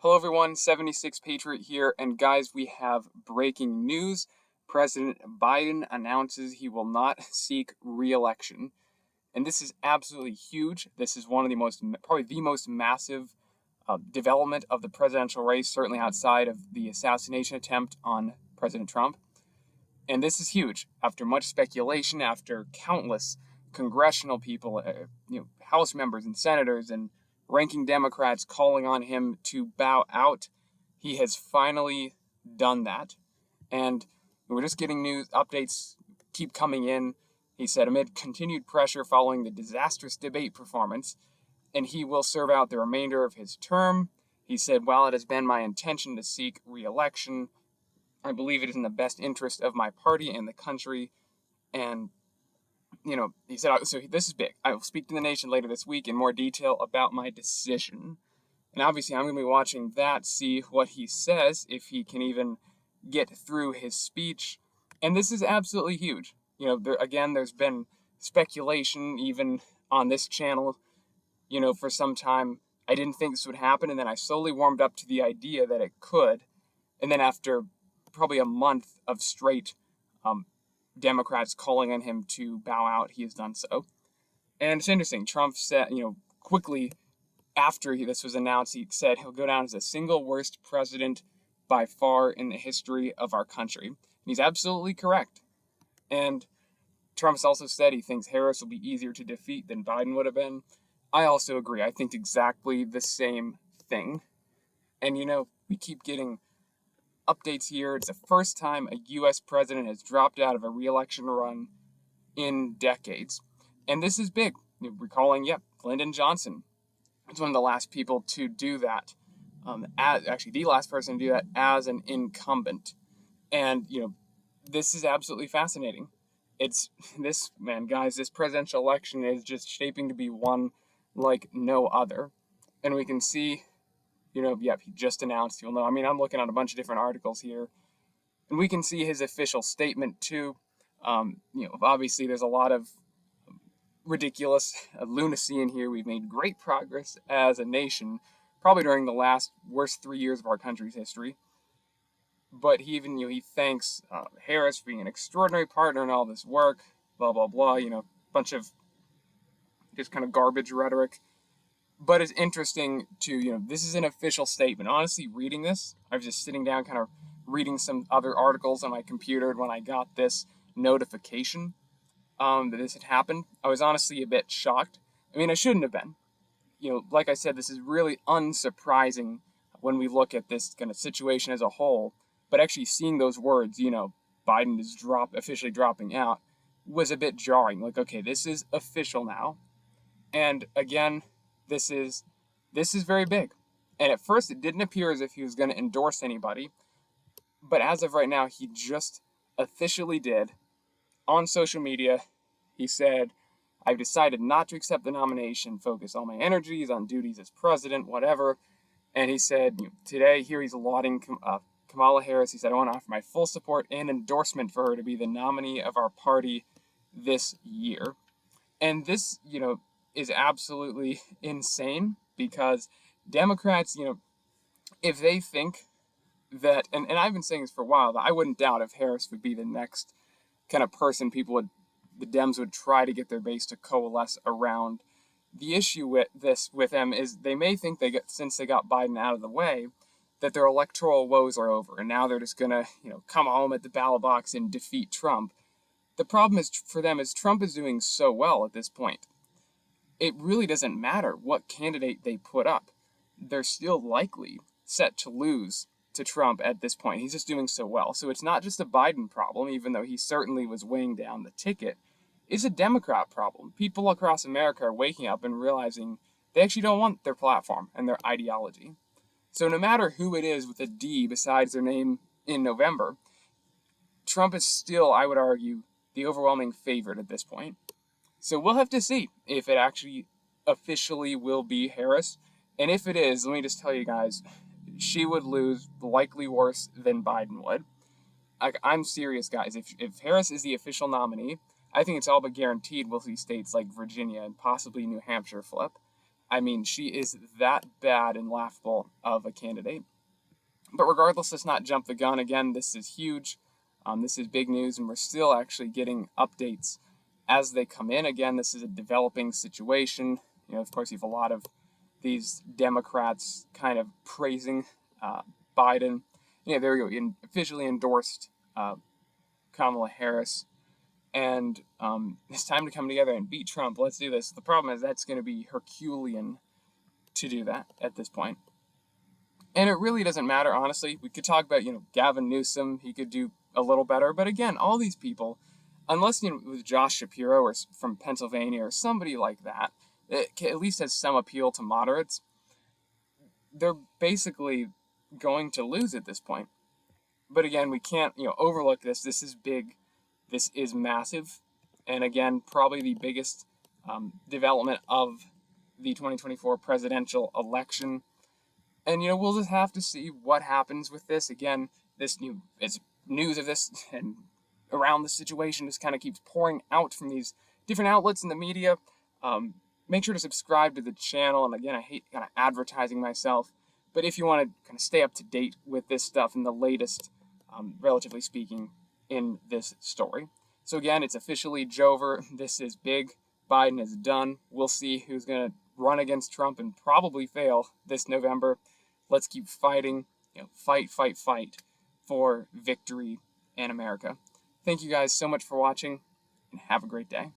Hello, everyone. 76 Patriot here. And guys, we have breaking news. President Biden announces he will not seek re election. And this is absolutely huge. This is one of the probably the most massive development of the presidential race, certainly outside of the assassination attempt on President Trump. And this is huge. After much speculation, after countless congressional people, House members and senators and ranking Democrats calling on him to bow out, he has finally done that. And we're just getting news updates keep coming in. He said, amid continued pressure following the disastrous debate performance, and he will serve out the remainder of his term. He said, while it has been my intention to seek re election, I believe it is in the best interest of my party and the country. And, he said, so this is big. I will speak to the nation later this week in more detail about my decision. And obviously, I'm going to be watching that, see what he says, if he can even get through his speech. And this is absolutely huge. There's been speculation even on this channel, for some time. I didn't think this would happen, and then I slowly warmed up to the idea that it could. And then after probably a month of straight Democrats calling on him to bow out, he has done so. And it's interesting. Trump said, quickly after this was announced, he said he'll go down as the single worst president by far in the history of our country. And he's absolutely correct. And Trump's also said he thinks Harris will be easier to defeat than Biden would have been. I also agree. I think exactly the same thing. And, we keep getting updates here. It's the first time a U.S. president has dropped out of a re-election run in decades. And this is big. Recalling, Lyndon Johnson was one of the last people to do that. Actually, the last person to do that as an incumbent. And, this is absolutely fascinating. It's this, man, guys, this presidential election is just shaping to be one like no other. And we can see, he just announced, you'll know. I mean, I'm looking at a bunch of different articles here. And we can see his official statement, too. Obviously, there's a lot of ridiculous lunacy in here. We've made great progress as a nation, probably during the last worst 3 years of our country's history. But he even, he thanks Harris for being an extraordinary partner in all this work, blah, blah, blah, bunch of just kind of garbage rhetoric. But it's interesting to, this is an official statement. Honestly, reading this, I was just sitting down kind of reading some other articles on my computer when I got this notification that this had happened. I was honestly a bit shocked. I mean, I shouldn't have been. Like I said, this is really unsurprising when we look at this kind of situation as a whole. But actually seeing those words, Biden is officially dropping out, was a bit jarring. Like, okay, this is official now. And again, this is very big. And at first, it didn't appear as if he was going to endorse anybody. But as of right now, he just officially did. On social media, he said, I've decided not to accept the nomination, focus all my energies on duties as president, whatever. And he said, today, here he's lauding Kamala Harris. He said, I want to offer my full support and endorsement for her to be the nominee of our party this year. And this, is absolutely insane because Democrats, if they think that, and I've been saying this for a while, that I wouldn't doubt if Harris would be the next kind of person the Dems would try to get their base to coalesce around. The issue with them is they may think since they got Biden out of the way, that their electoral woes are over, and now they're just gonna, come home at the ballot box and defeat Trump. The problem is for them is Trump is doing so well at this point. It really doesn't matter what candidate they put up. They're still likely set to lose to Trump at this point. He's just doing so well. So it's not just a Biden problem, even though he certainly was weighing down the ticket. It's a Democrat problem. People across America are waking up and realizing they actually don't want their platform and their ideology. So no matter who it is with a D besides their name in November, Trump is still, I would argue, the overwhelming favorite at this point. So we'll have to see if it actually officially will be Harris. And if it is, let me just tell you guys, she would lose likely worse than Biden would. I'm serious, guys. If Harris is the official nominee, I think it's all but guaranteed we'll see states like Virginia and possibly New Hampshire flip. I mean, she is that bad and laughable of a candidate. But regardless, let's not jump the gun again. This is huge. This is big news, and we're still actually getting updates as they come in. Again, this is a developing situation. Of course, you have a lot of these Democrats kind of praising Biden. There we go. Officially endorsed Kamala Harris. And it's time to come together and beat Trump. Let's do this. The problem is that's going to be Herculean to do that at this point. And it really doesn't matter, honestly. We could talk about, Gavin Newsom. He could do a little better. But again, all these people, unless, it was Josh Shapiro or from Pennsylvania or somebody like that at least has some appeal to moderates, they're basically going to lose at this point. But again, we can't, overlook this. This is big. This is massive. And again, probably the biggest development of the 2024 presidential election. And, we'll just have to see what happens with this. Again, news of this and around the situation just kind of keeps pouring out from these different outlets in the media. Make sure to subscribe to the channel. And again, I hate kind of advertising myself. But if you want to kind of stay up to date with this stuff and the latest, relatively speaking, in this story. So again, it's officially Jover. This is big. Biden is done. We'll see who's going to run against Trump and probably fail this November. Let's keep fighting, fight for victory in America. Thank you guys so much for watching, and have a great day.